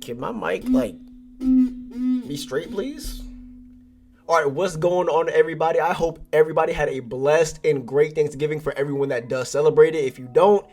Can my mic like be straight, please? All right, what's going on, everybody? I hope everybody had a blessed and great Thanksgiving. For everyone that does celebrate it, if you don't,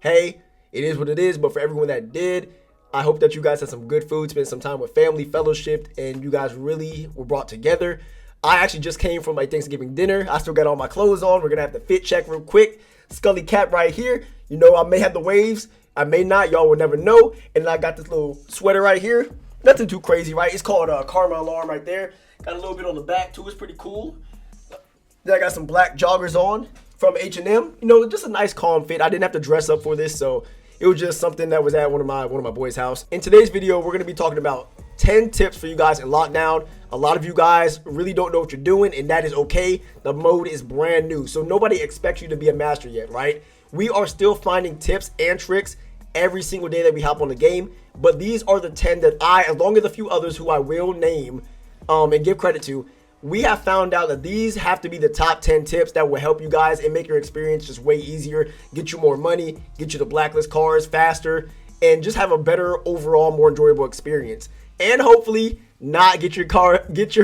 hey, it is what it is. But for everyone that did, I hope that you guys had some good food, spent some time with family, fellowship, and you guys really were brought together. I actually just came from my Thanksgiving dinner. I still got all my clothes on. We're gonna have to fit check real quick. Scully cap right here. You know, I may have the waves, I may not. Y'all will never know. And I got this little sweater right here. Nothing too crazy, right? It's called a Karma Alarm right there. Got a little bit on the back too. It's pretty cool. Then I got some black joggers on from H&M. You know, just a nice calm fit. I didn't have to dress up for this, so it was just something that was at one of my boys' house. In today's video, we're gonna be talking about 10 tips for you guys in lockdown. A lot of you guys really don't know what you're doing, and that is okay. The mode is brand new, so nobody expects you to be a master yet, right? We are still finding tips and tricks every single day that we hop on the game, but these are the 10 that I, along with a few others who I will name and give credit to, we have found out that these have to be the top 10 tips that will help you guys and make your experience just way easier, get you more money, get you the Blacklist cars faster, and just have a better overall, more enjoyable experience. And hopefully not get your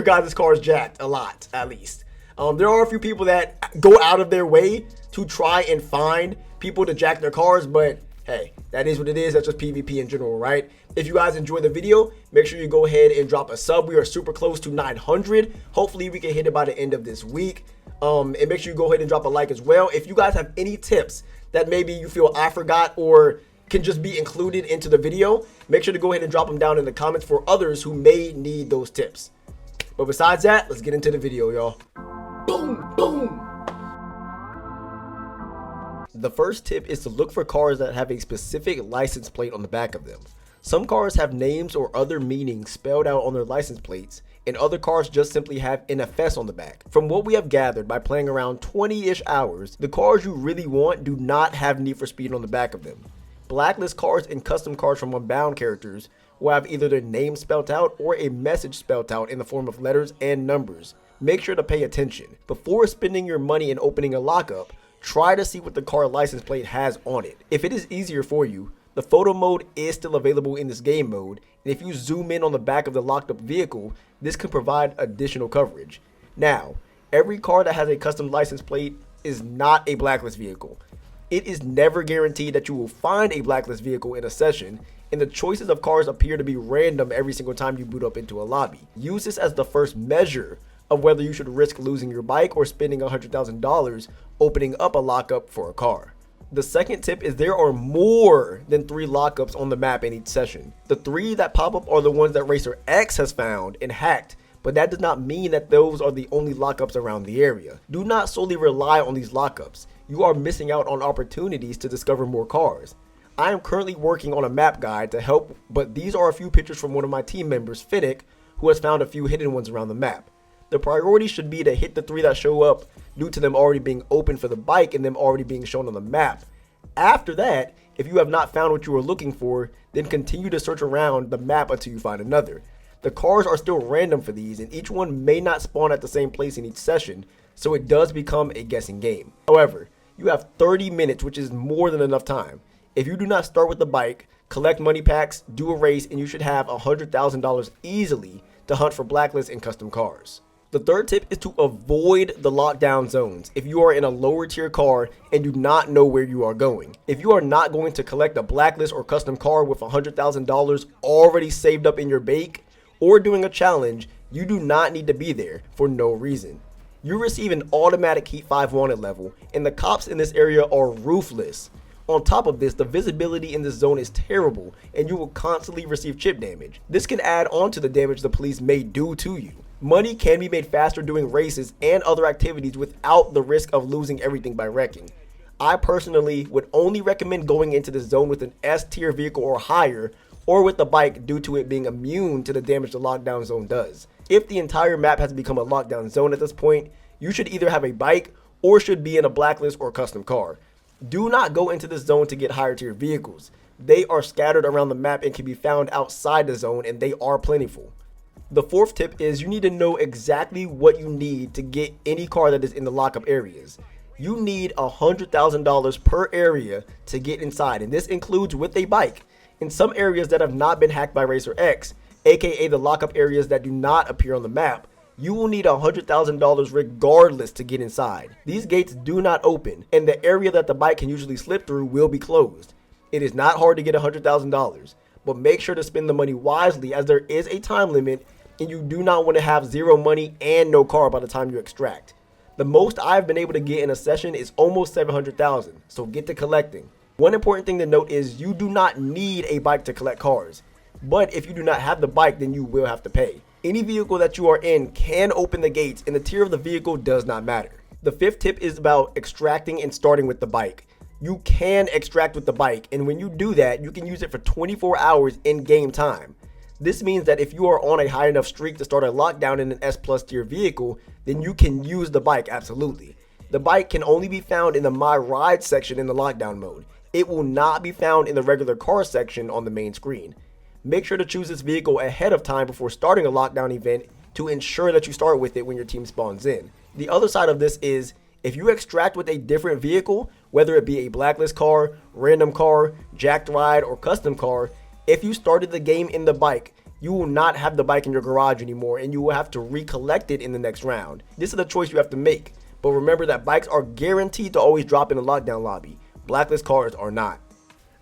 guys' cars jacked a lot, at least. There are a few people that go out of their way to try and find people to jack their cars, but hey, that is what it is. That's just PvP in general, right? If you guys enjoy the video, make sure you go ahead and drop a sub. We are super close to 900. Hopefully we can hit it by the end of this week. And make sure you go ahead and drop a like as well. If you guys have any tips that maybe you feel I forgot or can just be included into the video, make sure to go ahead and drop them down in the comments for others who may need those tips. But besides that, let's get into the video, y'all. Boom, boom. The first tip is to look for cars that have a specific license plate on the back of them. Some cars have names or other meanings spelled out on their license plates, and other cars just simply have Nfs on the back. From what we have gathered by playing around 20-ish hours, the cars you really want do not have Need for Speed on the back of them. Blacklist cars and custom cars from Unbound characters will have either their name spelled out or a message spelled out in the form of letters and numbers. Make sure to pay attention. Before spending your money and opening a lockup, try to see what the car license plate has on it. If it is easier for you, the photo mode is still available in this game mode, and if you zoom in on the back of the locked up vehicle, this can provide additional coverage. Now, every car that has a custom license plate is not a Blacklist vehicle. It is never guaranteed that you will find a Blacklist vehicle in a session, and the choices of cars appear to be random every single time you boot up into a lobby. Use this as the first measure of whether you should risk losing your bike or spending $100,000 opening up a lockup for a car. The second tip is there are more than 3 lockups on the map in each session. The 3 that pop up are the ones that Racer X has found and hacked, but that does not mean that those are the only lockups around the area. Do not solely rely on these lockups. You are missing out on opportunities to discover more cars. I am currently working on a map guide to help, but these are a few pictures from one of my team members, Fennec, who has found a few hidden ones around the map. The priority should be to hit the 3 that show up due to them already being open for the bike and them already being shown on the map. After that, if you have not found what you were looking for, then continue to search around the map until you find another. The cars are still random for these, and each one may not spawn at the same place in each session, so it does become a guessing game. However, you have 30 minutes, which is more than enough time. If you do not start with the bike, collect money packs, do a race, and you should have $100,000 easily to hunt for Blacklist and custom cars. The third tip is to avoid the lockdown zones if you are in a lower tier car and do not know where you are going. If you are not going to collect a Blacklist or custom car with $100,000 already saved up in your bank or doing a challenge, you do not need to be there for no reason. You receive an automatic Heat 5 wanted level, and the cops in this area are ruthless. On top of this, the visibility in this zone is terrible, and you will constantly receive chip damage. This can add on to the damage the police may do to you. Money can be made faster doing races and other activities without the risk of losing everything by wrecking. I personally would only recommend going into this zone with an S tier vehicle or higher, or with the bike due to it being immune to the damage the lockdown zone does. If the entire map has become a lockdown zone at this point, you should either have a bike or should be in a Blacklist or custom car. Do not go into this zone to get higher tier vehicles. They are scattered around the map and can be found outside the zone, and they are plentiful. The fourth tip is you need to know exactly what you need to get any car that is in the lockup areas. You need $100,000 per area to get inside, and this includes with a bike. In some areas that have not been hacked by Racer X, aka the lockup areas that do not appear on the map, you will need $100,000 regardless to get inside. These gates do not open, and the area that the bike can usually slip through will be closed. It is not hard to get $100,000, but make sure to spend the money wisely as there is a time limit and you do not want to have zero money and no car by the time you extract. The most I've been able to get in a session is almost $700,000, so get to collecting. One important thing to note is you do not need a bike to collect cars, but if you do not have the bike, then you will have to pay. Any vehicle that you are in can open the gates, and the tier of the vehicle does not matter. The fifth tip is about extracting and starting with the bike. You can extract with the bike, and when you do that, you can use it for 24 hours in game time. This means that if you are on a high enough streak to start a lockdown in an S plus tier vehicle, then you can use the bike absolutely. The bike can only be found in the My Ride section in the lockdown mode. It will not be found in the regular car section on the main screen. Make sure to choose this vehicle ahead of time before starting a lockdown event to ensure that you start with it when your team spawns in. The other side of this is if you extract with a different vehicle, whether it be a Blacklist car, random car, jacked ride, or custom car, if you started the game in the bike, you will not have the bike in your garage anymore and you will have to recollect it in the next round. This is the choice you have to make, but remember that bikes are guaranteed to always drop in a lockdown lobby. Blacklist cars are not.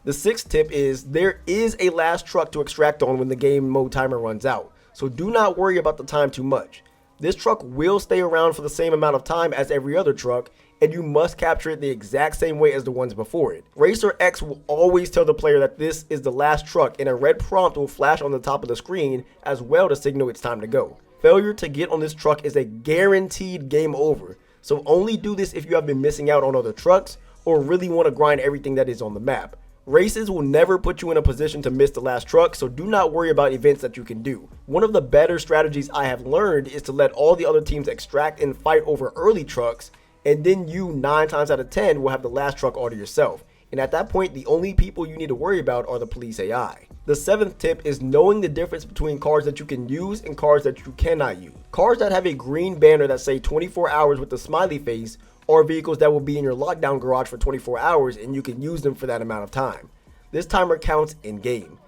The sixth tip is there is a last truck to extract on when the game mode timer runs out, so do not worry about the time too much. This truck will stay around for the same amount of time as every other truck, and you must capture it the exact same way as the ones before it. Racer X will always tell the player that this is the last truck, and a red prompt will flash on the top of the screen as well to signal it's time to go. Failure to get on this truck is a guaranteed game over, so only do this if you have been missing out on other trucks or really want to grind everything that is on the map. Races will never put you in a position to miss the last truck, so do not worry about events that you can do. One of the better strategies I have learned is to let all the other teams extract and fight over early trucks, and then you 9 times out of 10 will have the last truck all to yourself. And at that point, the only people you need to worry about are the police AI. The seventh tip is knowing the difference between cars that you can use and cars that you cannot use. Cars that have a green banner that say 24 hours with the smiley face are vehicles that will be in your lockdown garage for 24 hours and you can use them for that amount of time. This timer counts in game.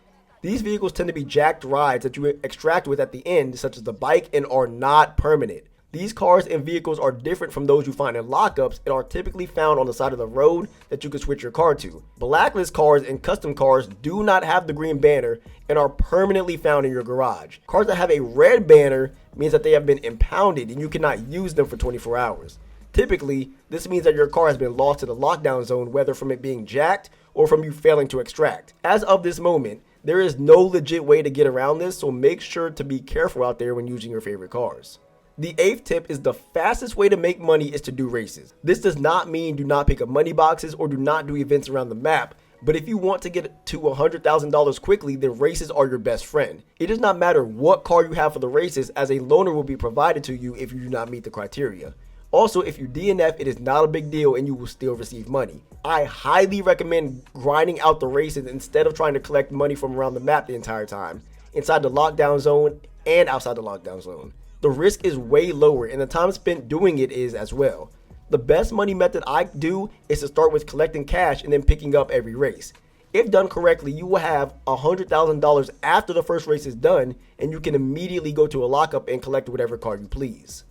These vehicles tend to be jacked rides that you extract with at the end, such as the bike, and are not permanent. These cars and vehicles are different from those you find in lockups and are typically found on the side of the road that you can switch your car to. Blacklist cars and custom cars do not have the green banner and are permanently found in your garage. Cars that have a red banner means that they have been impounded and you cannot use them for 24 hours. Typically, this means that your car has been lost to the lockdown zone, whether from it being jacked or from you failing to extract. As of this moment, there is no legit way to get around this, so make sure to be careful out there when using your favorite cars. The eighth tip is the fastest way to make money is to do races. This does not mean do not pick up money boxes or do not do events around the map, but if you want to get to $100,000 quickly, then races are your best friend. It does not matter what car you have for the races, as a loaner will be provided to you if you do not meet the criteria. Also, if you DNF, it is not a big deal and you will still receive money. I highly recommend grinding out the races instead of trying to collect money from around the map the entire time, inside the lockdown zone and outside the lockdown zone. The risk is way lower and the time spent doing it is as well. The best money method I do is to start with collecting cash and then picking up every race. If done correctly, you will have $100,000 after the first race is done and you can immediately go to a lockup and collect whatever car you please.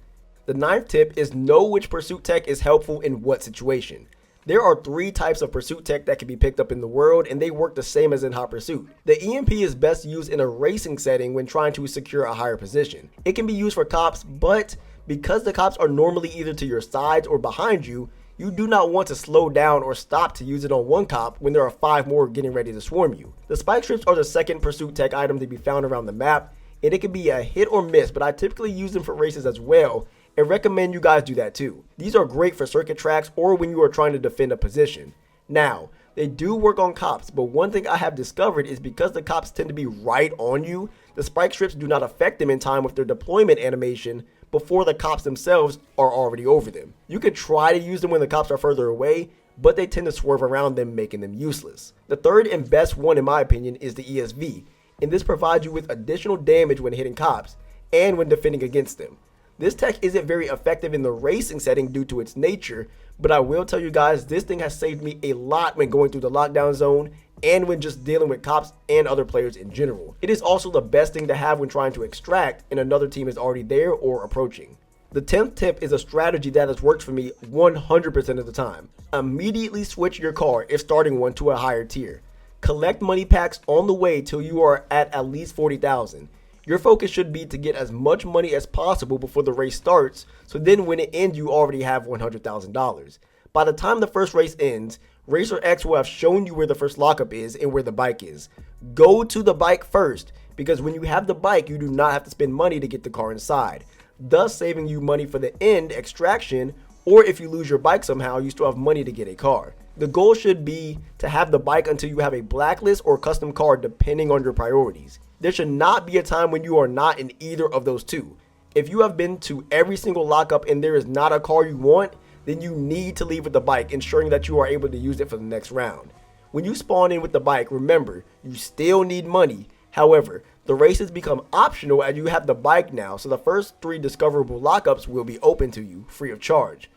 The ninth tip is know which pursuit tech is helpful in what situation. There are 3 types of pursuit tech that can be picked up in the world and they work the same as in hot pursuit. The EMP is best used in a racing setting when trying to secure a higher position. It can be used for cops, but because the cops are normally either to your sides or behind you, you do not want to slow down or stop to use it on one cop when there are 5 more getting ready to swarm you. The spike strips are the second pursuit tech item to be found around the map, and it can be a hit or miss, but I typically use them for races as well and recommend you guys do that too. These are great for circuit tracks or when you are trying to defend a position. Now, they do work on cops, but one thing I have discovered is because the cops tend to be right on you, the spike strips do not affect them in time with their deployment animation before the cops themselves are already over them. You could try to use them when the cops are further away, but they tend to swerve around them, making them useless. The third and best one in my opinion is the ESV, and this provides you with additional damage when hitting cops and when defending against them. This tech isn't very effective in the racing setting due to its nature, but I will tell you guys, this thing has saved me a lot when going through the lockdown zone and when just dealing with cops and other players in general. It is also the best thing to have when trying to extract and another team is already there or approaching. The 10th tip is a strategy that has worked for me 100% of the time. Immediately switch your car if starting one to a higher tier. Collect money packs on the way till you are at least 40,000. Your focus should be to get as much money as possible before the race starts, so then when it ends you already have $100,000. By the time the first race ends, Racer X will have shown you where the first lockup is and where the bike is. Go to the bike first, because when you have the bike you do not have to spend money to get the car inside, thus saving you money for the end extraction, or if you lose your bike somehow you still have money to get a car. The goal should be to have the bike until you have a blacklist or custom car depending on your priorities. There should not be a time when you are not in either of those two. If you have been to every single lockup and there is not a car you want, then you need to leave with the bike, ensuring that you are able to use it for the next round. When you spawn in with the bike, remember, you still need money. However, the races become optional as you have the bike now, so the first 3 discoverable lockups will be open to you, free of charge.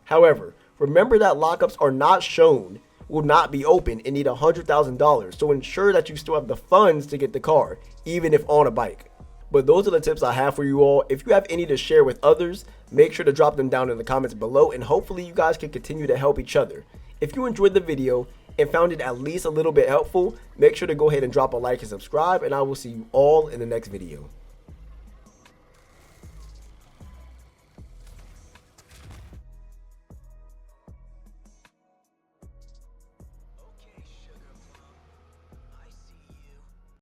However, remember that lockups are not shown, will not be open, and need $100,000, so ensure that you still have the funds to get the car, even if on a bike. But those are the tips I have for you all. If you have any to share with others, make sure to drop them down in the comments below, and hopefully you guys can continue to help each other. If you enjoyed the video and found it at least a little bit helpful, make sure to go ahead and drop a like and subscribe, and I will see you all in the next video.